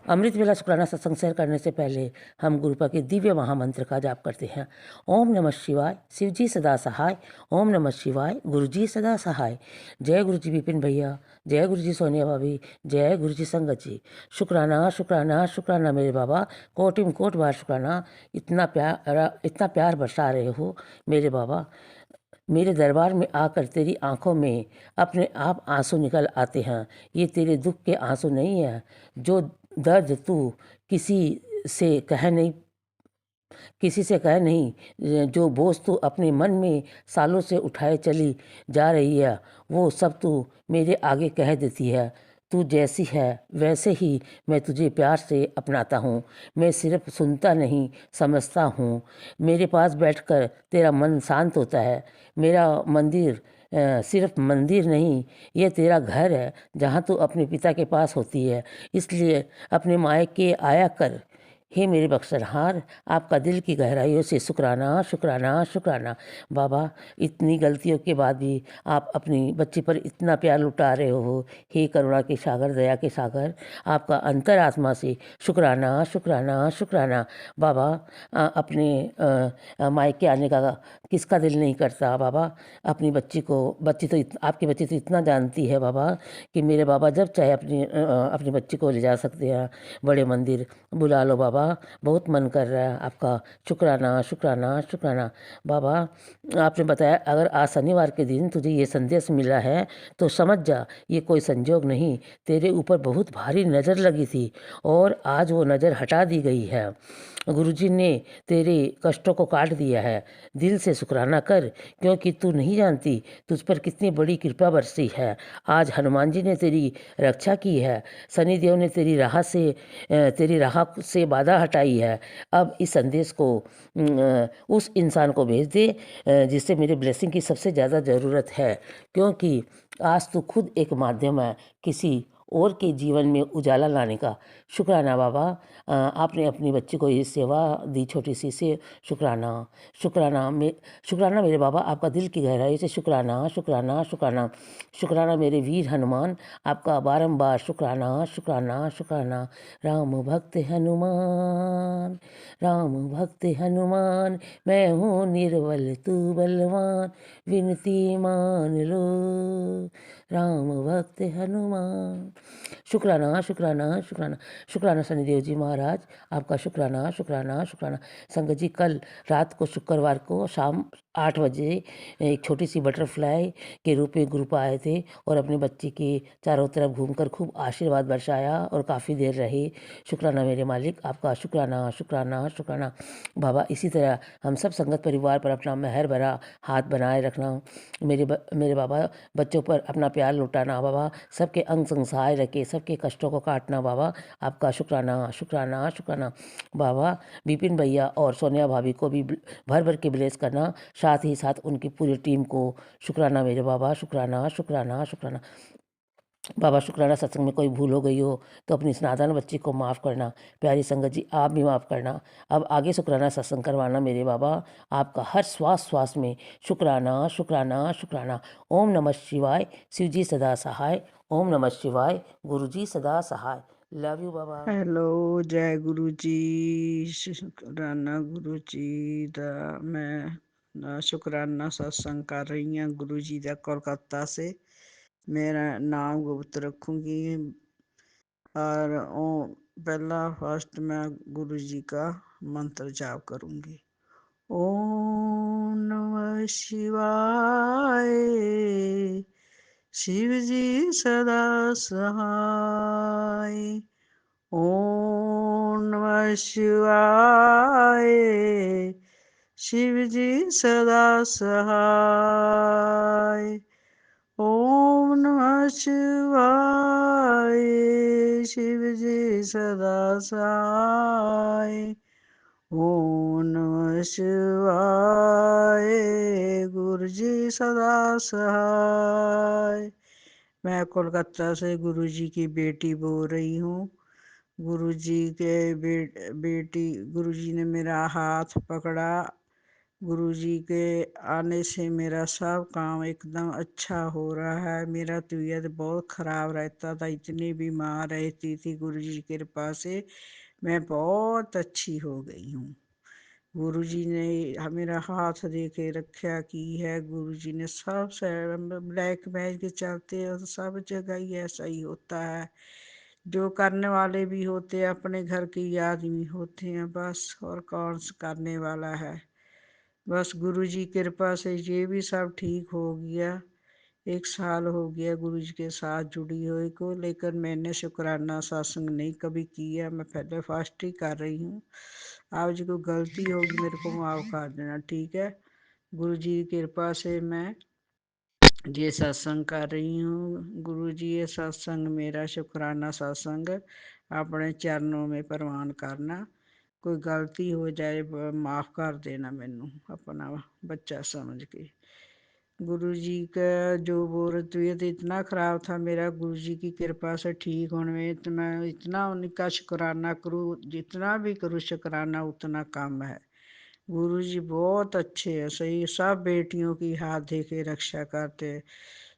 अमृत वेला शुक्राना सत्संग शेयर करने से पहले हम गुरुपा के दिव्य महामंत्र का जाप करते हैं। ओम नमः शिवाय, शिव जी सदा सहाय। ओम नमः शिवाय, गुरु जी सदा सहाय। जय गुरु जी विपिन भैया, जय गुरु जी सोनिया भाभी, जय गुरु जी संगत जी। शुक्राना शुक्राना शुक्राना मेरे बाबा, कोटि कोट बार शुक्राना। इतना प्यार बरसा रहे हो मेरे बाबा। मेरे दरबार में आकर तेरी आंखों में अपने आप आंसू निकल आते हैं। ये तेरे दुख के आंसू नहीं हैं, जो दर्द तू किसी से कह नहीं किसी से कह नहीं, जो बोझ तू अपने मन में सालों से उठाए चली जा रही है, वो सब तू मेरे आगे कह देती है। तू जैसी है वैसे ही मैं तुझे प्यार से अपनाता हूँ। मैं सिर्फ सुनता नहीं, समझता हूँ। मेरे पास बैठकर तेरा मन शांत होता है। मेरा मंदिर सिर्फ मंदिर नहीं, ये तेरा घर है, जहाँ तू अपने पिता के पास होती है। इसलिए अपने मायके आया कर। हे मेरे बख्शरहार, आपका दिल की गहराइयों से शुक्राना, शुक्राना, शुक्राना। बाबा, इतनी गलतियों के बाद भी आप अपनी बच्ची पर इतना प्यार लुटा रहे हो। हे करुणा के सागर, दया के सागर, आपका अंतरात्मा से शुक्राना, शुक्राना, शुक्राना। बाबा, अपने मायके आने का किसका दिल नहीं करता बाबा। अपनी बच्ची को, आपकी बच्ची तो इतना जानती है बाबा कि मेरे बाबा जब चाहे अपनी बच्ची को ले जा सकते हैं बड़े मंदिर। बुला लो बाबा, बहुत मन कर रहा है आपका। शुक्राना, शुक्राना, शुक्राना। बाबा, आपने बताया अगर आज शनिवार के दिन तुझे ये संदेश मिला है तो समझ जा ये कोई संजोग नहीं, तेरे ऊपर बहुत भारी नज़र लगी थी और आज वो नज़र हटा दी गई है। गुरुजी ने तेरे कष्टों को काट दिया है। दिल से शुक्राना कर, क्योंकि तू नहीं जानती तुझ पर कितनी बड़ी कृपा बरसी है। आज हनुमान जी ने तेरी रक्षा की है। शनिदेव ने तेरी राह से बाधा हटाई है। अब इस संदेश को उस इंसान को भेज दे जिससे मेरे ब्लेसिंग की सबसे ज़्यादा ज़रूरत है, क्योंकि आज तू खुद एक माध्यम है किसी और के जीवन में उजाला लाने का। शुक्राना बाबा, आपने अपनी बच्ची को ये सेवा दी छोटी सी से शुक्राना। शुक्राना शुक्राना मेरे बाबा, आपका दिल की गहराई से शुक्राना, शुक्राना, शुक्राना। शुक्राना मेरे वीर हनुमान, आपका बारंबार शुक्राना, शुक्राना, शुक्राना। राम भक्त हनुमान, राम भक्त हनुमान, मैं हूँ निर्बल तू बलवान, विनती मान लो राम भक्त हनुमान। शुक्राना, शुक्राना, शुक्राना। शुक्राना शनिदेव जी महाराज, आपका शुक्राना, शुक्राना, शुक्राना। संगत जी, कल रात को शुक्रवार को शाम 8 बजे एक छोटी सी बटरफ्लाई के रूप में ग्रुप आए थे और अपनी बच्ची के चारों तरफ घूमकर खूब आशीर्वाद बरसाया और काफ़ी देर रहे। शुक्राना मेरे मालिक, आपका शुक्राना, शुक्राना, शुक्राना। बाबा, इसी तरह हम सब संगत परिवार पर अपना मेहर भरा हाथ बनाए रखना। मेरे बाबा, बच्चों पर अपना प्यार लुटाना बाबा, सबके अंग संग सहाय रखे, सबके कष्टों को काटना बाबा, आपका शुक्राना, शुक्राना, शुक्राना। बाबा, विपिन भैया और सोनिया भाभी को भी भर भर के ब्लेस करना, साथ ही साथ उनकी पूरी टीम को शुक्राना मेरे बाबा, शुक्राना, शुक्राना, शुक्राना। बाबा, शुक्राना सत्संग में कोई भूल हो गई हो तो अपनी इस नादान बच्ची को माफ़ करना। प्यारी संगत जी, आप भी माफ़ करना। अब आगे शुक्राना सत्संग करवाना मेरे बाबा, आपका हर श्वास में शुक्राना, शुक्राना, शुक्राना। ओम नमः शिवाय, शिव जी सदा सहाय। ओम नमः शिवाय, गुरु जी सदा सहाय। Love you Baba. हेलो, जय गुरु जी, शुक्राना गुरु जी दा। मैं शुक्राना सत्संग कर रही हूँ गुरु जी का कोलकाता से। मेरा नाम गुप्त रखूंगी और पहला फर्स्ट मैं गुरु जी का मंत्र जाप करूंगी। ओम नमः शिवाय, शिव जी सदा सहाय। ओम नमः शिवाय, शिव जी सदा सहाय। ओम नमः शिवाय, शिव जी सदा सहाय। ओम नमः शिवाय, गुरु जी सदा सहाय। मैं कोलकाता से गुरु जी की बेटी बोल रही हूँ। गुरु जी के बेटी, गुरु जी ने मेरा हाथ पकड़ा। गुरु जी के आने से मेरा सब काम एकदम अच्छा हो रहा है। मेरा तबीयत बहुत खराब रहता था, इतनी बीमार रहती थी। गुरु जी की कृपा से मैं बहुत अच्छी हो गई हूँ। गुरु जी ने मेरा हाथ देके रक्षा की है। गुरु जी ने सब ब्लैक मैज के चलते हैं तो सब जगह ही ऐसा ही होता है। जो करने वाले भी होते हैं अपने घर के आदमी होते हैं बस, और कौन करने वाला है। बस गुरु जी की कृपा से ये भी सब ठीक हो गया। 1 साल हो गया गुरु जी के साथ जुड़ी हुई को, लेकिन मैंने शुक्राना सत्संग नहीं कभी किया। मैं पहले फर्स्ट ही कर रही हूँ। आप जी को गलती होगी मेरे को माफ़ कर देना, ठीक है। गुरु जी की कृपा से मैं ये सत्संग कर रही हूँ। गुरु जी, ये सत्संग मेरा शुक्राना सत्संग अपने चरणों में प्रवान करना। कोई गलती हो जाए माफ़ कर देना मैनू, अपना बच्चा समझ के। गुरुजी का जो बोल तबीयत इतना ख़राब था मेरा, गुरुजी की कृपा से ठीक होने में तो मैं इतना उनका शुक्राना करूँ, जितना भी करूँ शुक्राना उतना कम है। गुरुजी बहुत अच्छे हैं, सही सब बेटियों की हाथ दे के रक्षा करते हैं,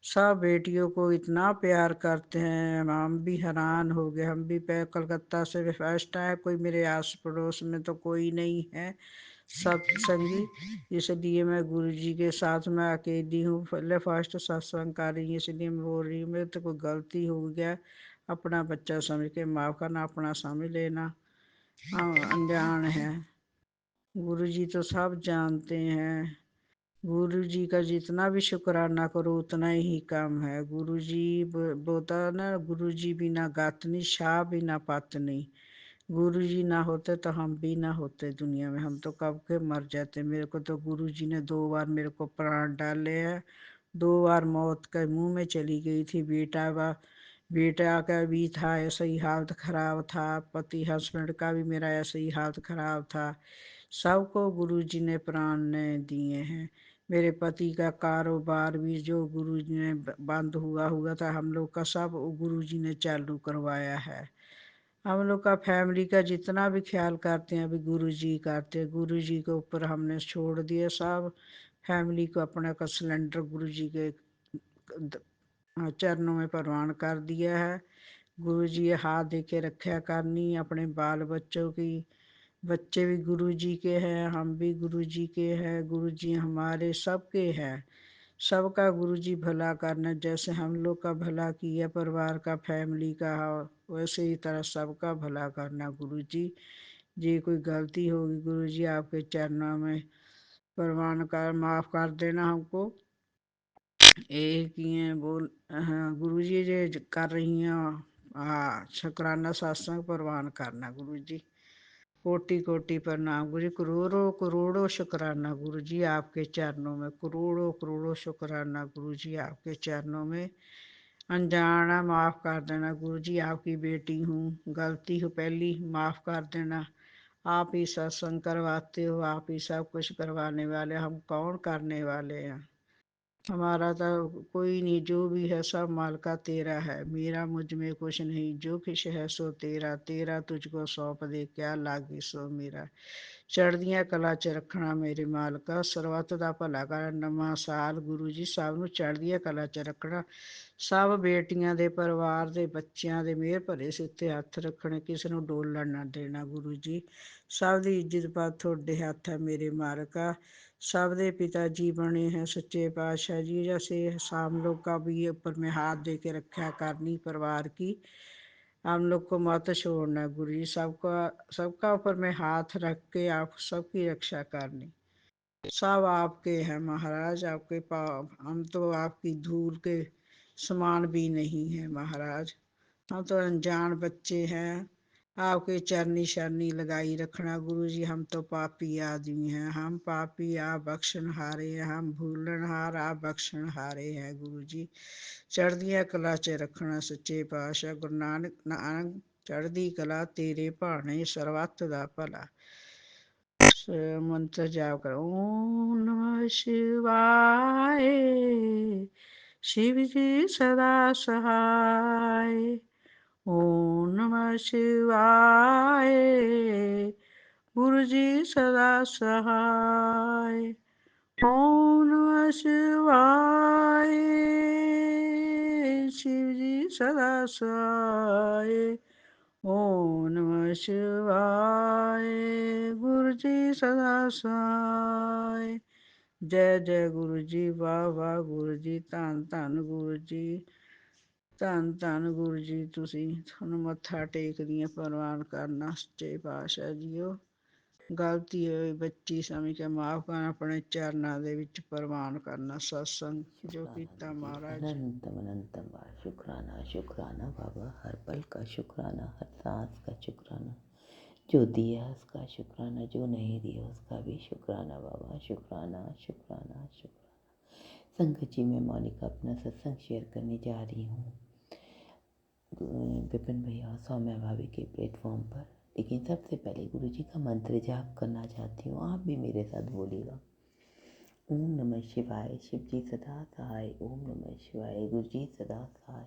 सब बेटियों को इतना प्यार करते हैं, हम भी हैरान हो गए। हम भी कलकत्ता से फर्स्ट आए, कोई मेरे आस पड़ोस में तो कोई नहीं है सत्संगी, इसलिए मैं गुरुजी के साथ में अकेली हूँ, पहले फर्स्ट सत्संग कर रही हूँ, इसलिए मैं बोल रही हूँ। मेरे तो कोई गलती हो गया, अपना बच्चा समझ के माफ़ करना, अपना समझ लेना, अनजान है। गुरुजी तो सब जानते हैं। गुरुजी का जितना भी शुक्राना करो उतना ही कम है। गुरुजी बोलता ना, गुरुजी बिना गात नहीं, शाह बिना पत नहीं। गुरुजी ना होते तो हम भी ना होते दुनिया में, हम तो कब के मर जाते। मेरे को तो गुरुजी ने 2 बार मेरे को प्राण डाले हैं, 2 बार मौत के मुंह में चली गई थी। बेटा का भी था ऐसा ही हालत ख़राब था, पति हस्बैंड का भी मेरा ऐसा ही हालत ख़राब था। सबको गुरुजी ने प्राण ने दिए हैं। मेरे पति का कारोबार भी जो गुरुजी ने बंद हुआ था, हम लोग का सब गुरुजी ने चालू करवाया है। हम लोग का फैमिली का जितना भी ख्याल करते हैं अभी गुरुजी करते हैं। गुरुजी के ऊपर हमने छोड़ दिया सब फैमिली को, अपना का सिलेंडर गुरुजी के चरणों में प्रवान कर दिया है। गुरुजी हाथ दे के रक्षा करनी अपने बाल बच्चों की। बच्चे भी गुरुजी के हैं, हम भी गुरुजी के हैं, गुरुजी हमारे सबके हैं। सबका गुरुजी भला करना, जैसे हम लोग का भला किया परिवार का फैमिली का, वैसे ही तरह सबका भला करना गुरुजी। जी कोई गलती होगी गुरुजी आपके चरणों में प्रवान कर, माफ़ कर देना हमको। एक ही बोल, हाँ गुरुजी जो कर रही हैं, हाँ शुक्राना सत्संग प्रवान करना गुरुजी। कोटि कोटि प्रणाम गुरुजी, करोड़ों करोड़ों शुक्राना गुरुजी आपके चरणों में, करोड़ों करोड़ों शुक्राना गुरुजी आपके चरणों में। अनजाना माफ़ कर देना गुरुजी, आपकी बेटी हूँ, गलती हो पहली माफ़ कर देना। आप ही सत्संग करवाते हो, आप ही सब कुछ करवाने वाले, हम कौन करने वाले हैं। हमारा तो कोई नहीं, जो भी है सब मालिका तेरा है, मेरा मुझ में कुछ नहीं। जो कुछ है सो तेरा, तेरा तुझको सौंप दे, क्या लागी सो मेरा। चढ़दियाँ कला च रखना मेरे मालिका, ਸਰਬੱਤ ਦਾ ਭਲਾ ਕਰ। ਨਵਾਂ ਸਾਲ ਗੁਰੂ ਜੀ ਸਭ ਨੂੰ ਚੜ੍ਹਦੀਆਂ ਕਲਾ 'ਚ ਰੱਖਣਾ। ਸਭ ਬੇਟੀਆਂ ਦੇ ਪਰਿਵਾਰ ਦੇ ਬੱਚਿਆਂ ਦੇ ਮਿਹਰ ਭਰੇ ਸਿਰ ਤੇ ਹੱਥ ਰੱਖਣੇ, ਕਿਸੇ ਨੂੰ ਡੋਲਣ ਨਾ ਦੇਣਾ ਗੁਰੂ ਜੀ। ਸਭ ਦੀ ਇੱਜ਼ਤ ਬਾਤ ਤੁਹਾਡੇ ਹੱਥ ਹੈ ਮੇਰੇ ਮਾਲਕਾ। सब दे पिताजी बने हैं सच्चे पातशाह जी, जैसे हम लोग का भी ऊपर में हाथ दे के रक्षा करनी परिवार की। हम लोग को मत छोड़ना गुरु जी, सबका सबका ऊपर में हाथ रख के आप सबकी रक्षा करनी। सब आपके हैं महाराज, आपके हम तो आपकी धूल के समान भी नहीं है महाराज। हम तो अनजान बच्चे हैं, आपके चरनी शरनी लगाई रखना गुरु जी। हम तो पापी आदमी हैं, हम पापी आप बख्शनहारे हैं, हम भूलनहार आप बख्शनहारे हैं गुरु जी। चढ़दियाँ कला च रखना सच्चे पातशाह गुरु नानक चढ़दी कला तेरे भाने, सर्वत दा भला। मंत्र जाप करो, ओम नमः शिवाय, शिव जी सदा सहाय। ओम नमः शिवाय, गुरु जी सदा सहाय। ओम नमः शिवाय, शिव जी सदा सहाय। ओम नमः शिवाय, गुरु जी सदा सहाय। जय जय गुरु जी, वाह वाह गुरु जी, धन धन गुरु जी, ਧੰਨ ਧੰਨ ਗੁਰੂ ਜੀ। ਤੁਸੀਂ ਤੁਹਾਨੂੰ ਮੱਥਾ ਟੇਕਦੀਆਂ ਪ੍ਰਵਾਨ ਕਰਨਾ ਸੱਚੇ ਪਾਤਸ਼ਾਹ ਜੀਓ। ਗਲਤੀ ਹੋਈ ਬੱਚੀ ਸਮਝ ਕੇ ਮਾਫ਼ ਕਰਨਾ, ਆਪਣੇ ਚਰਨਾਂ ਦੇ ਵਿੱਚ ਪ੍ਰਵਾਨ ਕਰਨਾ ਸਤਸੰਗ ਜੋ शुक्राना ਕੀਤਾ दीदी, ਮਹਾਰਾज। अनंतम अनंतम बार शुक्राना शुक्राना बाबा, हर पल का शुक्राना, हर सांस का शुक्राना। जो दिया उसका शुक्राना, जो नहीं दिया उसका भी शुक्राना बाबा, शुक्राना शुक्राना शुक्राना। संगत जी, मैं मोनिका अपना सत्संग शेयर करने जा रही हूँ विपिन भैया और सौम्या भाभी के प्लेटफॉर्म पर। लेकिन सबसे पहले गुरु जी का मंत्र जाप करना चाहती हूँ, आप भी मेरे साथ बोलिएगा। ओम नमः शिवाय। शिव जी सदा सहाय। ओम नमः शिवाय। गुरु जी सदा सहाय।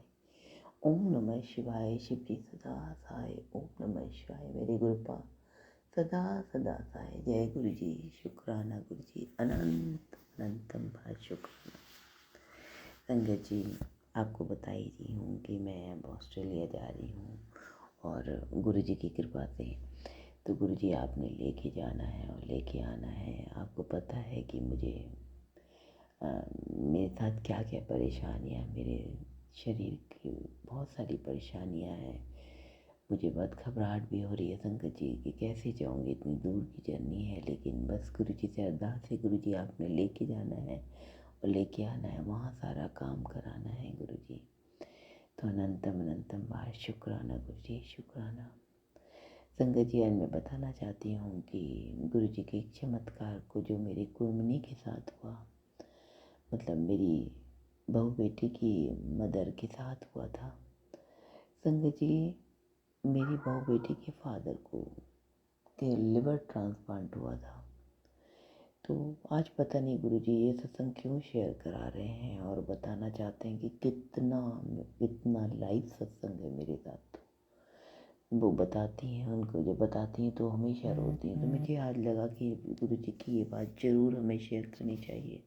ओम नमः शिवाय। शिव जी सदा सहाय। ओम नमः शिवाय। मेरे गुरुपा सदा सदा सहाय। जय गुरु जी। शुक्राना गुरु जी। अनंत अनंतम भाई शुक्राना। संगत जी, आपको बता ही रही हूँ कि मैं अब ऑस्ट्रेलिया जा रही हूँ और गुरु जी की कृपा से। तो गुरु जी आपने लेके जाना है और लेके आना है। आपको पता है कि मुझे मेरे साथ क्या क्या परेशानियाँ, मेरे शरीर की बहुत सारी परेशानियाँ हैं। मुझे बहुत घबराहट भी हो रही है संगत जी कि कैसे जाऊँगी, इतनी दूर की जर्नी है। लेकिन बस गुरु जी से अरदास है, गुरु जी आपने लेके जाना है और लेके आना है, वहाँ सारा काम कराना है गुरु जी। तो अनंतम अनंतम बार शुक्राना गुरु जी, शुक्राना। संगत जी, आज मैं बताना चाहती हूँ कि गुरु जी के एक चमत्कार को जो मेरी कुर्मनी के साथ हुआ, मतलब मेरी बहू बेटी की मदर के साथ हुआ था। संगत जी, मेरी बहू बेटी के फादर को के लिवर ट्रांसप्लांट हुआ था। तो आज पता नहीं गुरुजी ये सत्संग क्यों शेयर करा रहे हैं और बताना चाहते हैं कि कितना लाइव सत्संग है मेरे साथ। वो बताती हैं, उनको जब बताती हैं तो हमेशा रोती हैं। तो मुझे आज लगा कि गुरुजी की ये बात ज़रूर हमें शेयर करनी चाहिए।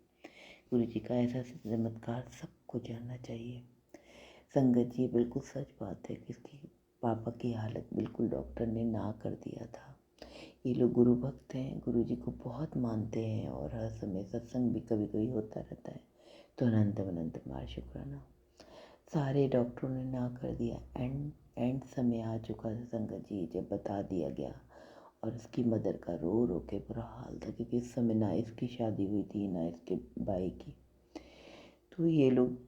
गुरुजी का ऐसा चमत्कार सबको जानना चाहिए। संगत जी, बिल्कुल सच बात है कि इसकी पापा की हालत बिल्कुल डॉक्टर ने ना कर दिया था। ये लोग गुरु भक्त हैं, गुरु जी को बहुत मानते हैं और हर समय सत्संग भी कभी कभी होता रहता है। तो अनंत अनंत बार शुक्राना। सारे डॉक्टरों ने ना कर दिया। एंड समय आ चुका था संगत जी, जब बता दिया गया। और इसकी मदर का रो रो के बुरा हाल था, क्योंकि इस समय ना इसकी शादी हुई थी ना इसके भाई की। तो ये लोग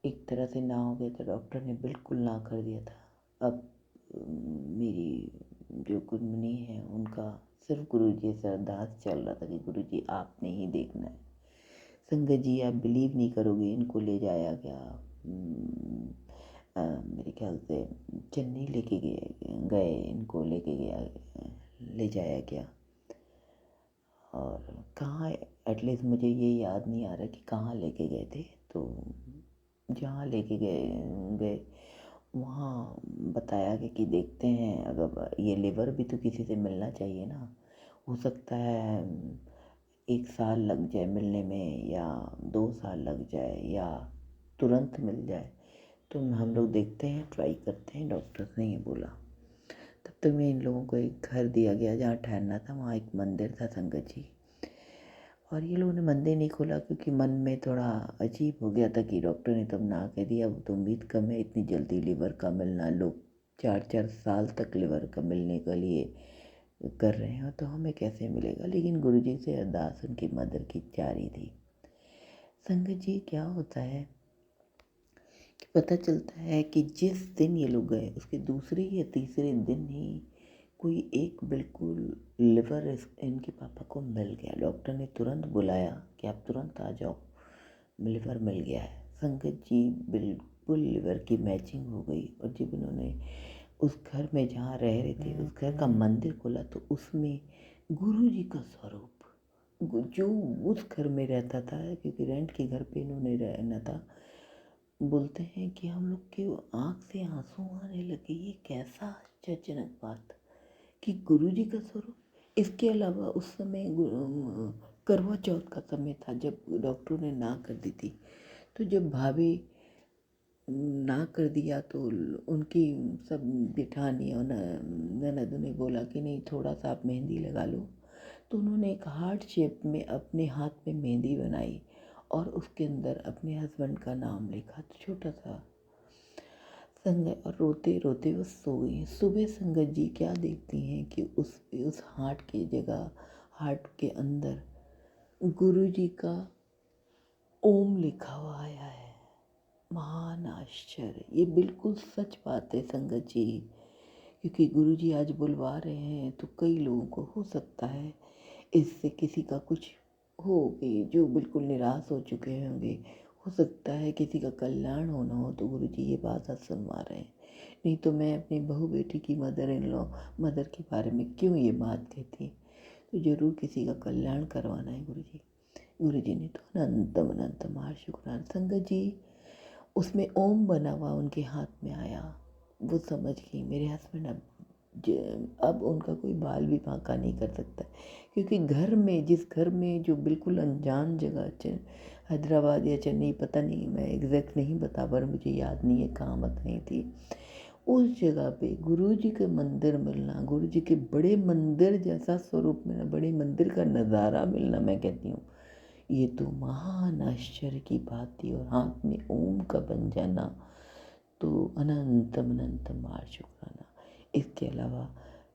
एक तरह से ना हो गए, तो डॉक्टर ने बिल्कुल ना कर दिया था। अब मेरी जो कुंडली है उनका सिर्फ गुरु जी से अरदास चल रहा था कि गुरु जी आपने ही देखना है। संगत जी, आप बिलीव नहीं करोगे, इनको ले जाया गया मेरे ख्याल से चेन्नई लेके गए इनको लेके गया ले जाया गया। और कहाँ, एटलीस्ट मुझे ये याद नहीं आ रहा कि कहाँ लेके गए थे। तो जहाँ लेके गए वहाँ बताया गया कि देखते हैं, अगर ये लिवर भी तो किसी से मिलना चाहिए ना, हो सकता है 1 साल लग जाए मिलने में या 2 साल लग जाए या तुरंत मिल जाए। तो हम लोग देखते हैं, ट्राई करते हैं, डॉक्टर्स ने ये बोला। तब तक में इन लोगों को एक घर दिया गया जहाँ ठहरना था। वहाँ एक मंदिर था संगत जी, और ये लोगों ने मंदिर नहीं खोला क्योंकि मन में थोड़ा अजीब हो गया था कि डॉक्टर ने तब ना कह दिया। वो तो उम्मीद कम है इतनी जल्दी लिवर का मिलना, लोग 4-4 साल तक लिवर का मिलने के लिए कर रहे हैं, तो हमें कैसे मिलेगा। लेकिन गुरुजी से अरदास उनकी मदर की जारी थी। संगत जी, क्या होता है कि पता चलता है कि जिस दिन ये लोग गए उसके दूसरे या तीसरे दिन ही कोई एक बिल्कुल लिवर इनके पापा को मिल गया। डॉक्टर ने तुरंत बुलाया कि आप तुरंत आ जाओ, लिवर मिल गया है। संगत जी, बिल्कुल लिवर की मैचिंग हो गई। और जब इन्होंने उस घर में जहाँ रह रहे थे उस घर का मंदिर खोला तो उसमें गुरु जी का स्वरूप, जो उस घर में रहता था, क्योंकि रेंट के घर पे इन्होंने रहना था, बोलते हैं कि हम लोग के आँख से आंसू आने लगे। ये कैसा आश्चर्यजनक बात कि गुरु जी का स्वरूप। इसके अलावा उस समय करवा चौथ का समय था जब डॉक्टरों ने ना कर दी थी। तो जब भाभी ना कर दिया तो उनकी सब जेठानी और ननद ने बोला कि नहीं, थोड़ा सा आप मेहंदी लगा लो। तो उन्होंने एक हार्ट शेप में अपने हाथ में मेहंदी बनाई और उसके अंदर अपने हस्बैंड का नाम लिखा, तो छोटा सा संगत। और रोते रोते वो सो गई। सुबह संगत जी क्या देखती हैं कि उस हार्ट की जगह, हार्ट के अंदर गुरु जी का ओम लिखा हुआ आया है। महान आश्चर्य, ये बिल्कुल सच बात है संगत जी, क्योंकि गुरु जी आज बुलवा रहे हैं तो कई लोगों को हो सकता है इससे किसी का कुछ हो गई, जो बिल्कुल निराश हो चुके होंगे। हो सकता है किसी का कल्याण होना हो, तो गुरु जी ये बात आज सुनवा रहे हैं। नहीं तो मैं अपनी बहू बेटी की मदर के बारे में क्यों ये बात कहती। तो ज़रूर किसी का कल्याण करवाना है गुरु जी। गुरु जी ने तो अनंतम अनंतम आर शुक्राना। संगत जी, उसमें ओम बना हुआ उनके हाथ में आया, वो समझ गई मेरे हस्बैंड अब उनका कोई बाल भी बांका नहीं कर सकता, क्योंकि घर में, जिस घर में जो बिल्कुल अनजान जगह, हैदराबाद या चेन्नई, पता नहीं, मैं एग्जैक्ट नहीं बता पा रही, मुझे याद नहीं है कहाँ बताई थी, उस जगह पे गुरुजी के मंदिर मिलना, गुरुजी के बड़े मंदिर जैसा स्वरूप मिलना, बड़े मंदिर का नज़ारा मिलना, मैं कहती हूँ ये तो महान आश्चर्य की बात थी। और हाथ में ओम का बन जाना, तो अनंतम अनंतम आर शुक्राना। इसके अलावा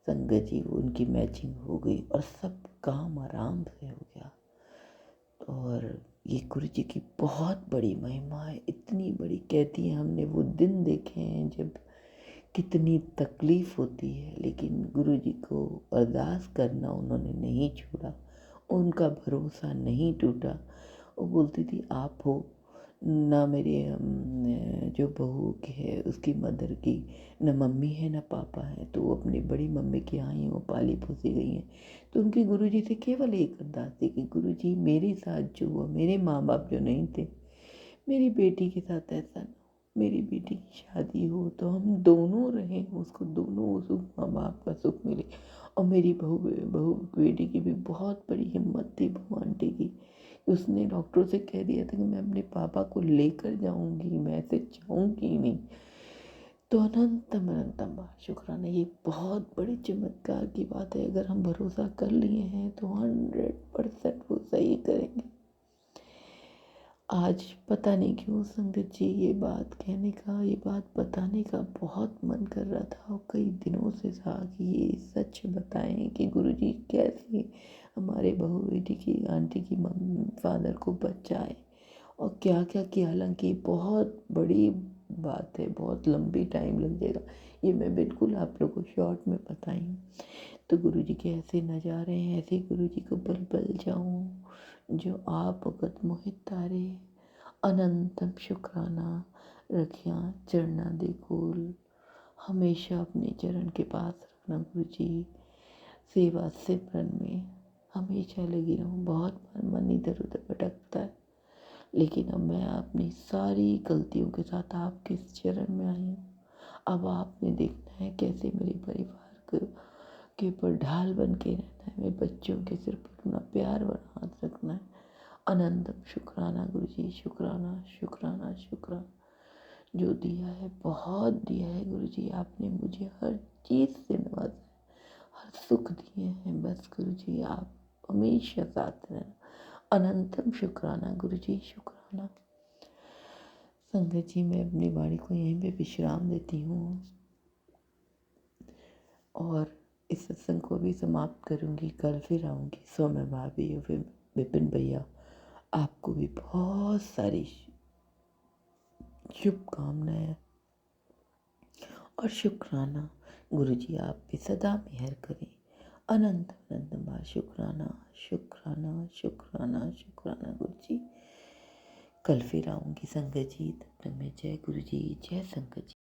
संगत जी, उनकी मैचिंग हो गई और सब काम आराम से हो गया। और ये गुरु जी की बहुत बड़ी महिमा है, इतनी बड़ी, कहती हैं हमने वो दिन देखे हैं जब कितनी तकलीफ़ होती है, लेकिन गुरु जी को अरदास करना उन्होंने नहीं छोड़ा, उनका भरोसा नहीं टूटा। वो बोलती थी आप हो ना, मेरे जो बहू की है उसकी मदर की न मम्मी है न पापा है, तो वो अपनी बड़ी मम्मी के यहाँ ही वो पाली पोसी गई हैं। तो उनके गुरुजी से केवल एक अरदास थी कि गुरुजी मेरे साथ जो हुआ, मेरे माँ बाप जो नहीं थे, मेरी बेटी के साथ ऐसा ना हो, मेरी बेटी की शादी हो तो हम दोनों रहें, उसको दोनों सुख, माँ बाप का सुख मिले। और मेरी बहू बहू बेटी की भी बहुत बड़ी हिम्मत थी, बहू आंटी की, उसने डॉक्टरों से कह दिया था कि मैं अपने पापा को लेकर जाऊंगी, मैं ऐसे जाऊंगी ही नहीं। तो अनंतम अनंतम शुक्राना। ये बहुत बड़ी चमत्कार की बात है, अगर हम भरोसा कर लिए हैं तो 100% वो सही करेंगे। आज पता नहीं क्यों संगत जी ये बात कहने का, ये बात बताने का बहुत मन कर रहा था, और कई दिनों से था कि ये सच बताएं कि गुरुजी कैसे हमारे बहू बेटी की, आंटी की मम्मी फादर को बचाए और क्या क्या किया। हालांकि बहुत बड़ी बात है, बहुत लंबी टाइम लग जाएगा, ये मैं बिल्कुल आप लोगों को शॉर्ट में बताई। तो गुरुजी के ऐसे नज़ारे हैं, ऐसे गुरुजी को बल बल जाऊं जो आप भगत मोहित तारे। अनंतम शुक्राना। रखिया चरना दे कोल, हमेशा अपने चरण के पास रखना गुरुजी। सेवा सिमरन में हमेशा लगी रहूं। बहुत बार मन इधर उधर भटकता है, लेकिन अब मैं अपनी सारी गलतियों के साथ आपके चरण में आई हूँ। अब आपने देखना है कैसे मेरे परिवार के ऊपर ढाल बन के रहना है, मेरे बच्चों के सिर पर अपना प्यार भरा हाथ रखना है। अनंतम शुक्राना गुरुजी, शुक्राना शुक्राना शुक्राना। जो दिया है बहुत दिया है गुरुजी, आपने मुझे हर चीज़ से नवाजा है, हर सुख दिए हैं। बस गुरुजी आप हमेशा साथ रहना। अनंतम शुक्राना गुरुजी, शुक्राना। संगत जी, मैं अपनी वाणी को यहीं पे विश्राम देती हूँ और इस सत्संग को भी समाप्त करूँगी। कल फिर आऊँगी। सौम्य भाभी और फिर विपिन भैया, आपको भी बहुत सारी शुभकामनाएं और शुक्राना। गुरुजी आप पे सदा मेहर करें। अनंत अनंत बार शुक्राना शुक्राना शुक्राना शुक्राना गुरुजी। कल फिर आऊँगी संगत जी, तब तक मैं जय गुरुजी, जय संगत जी।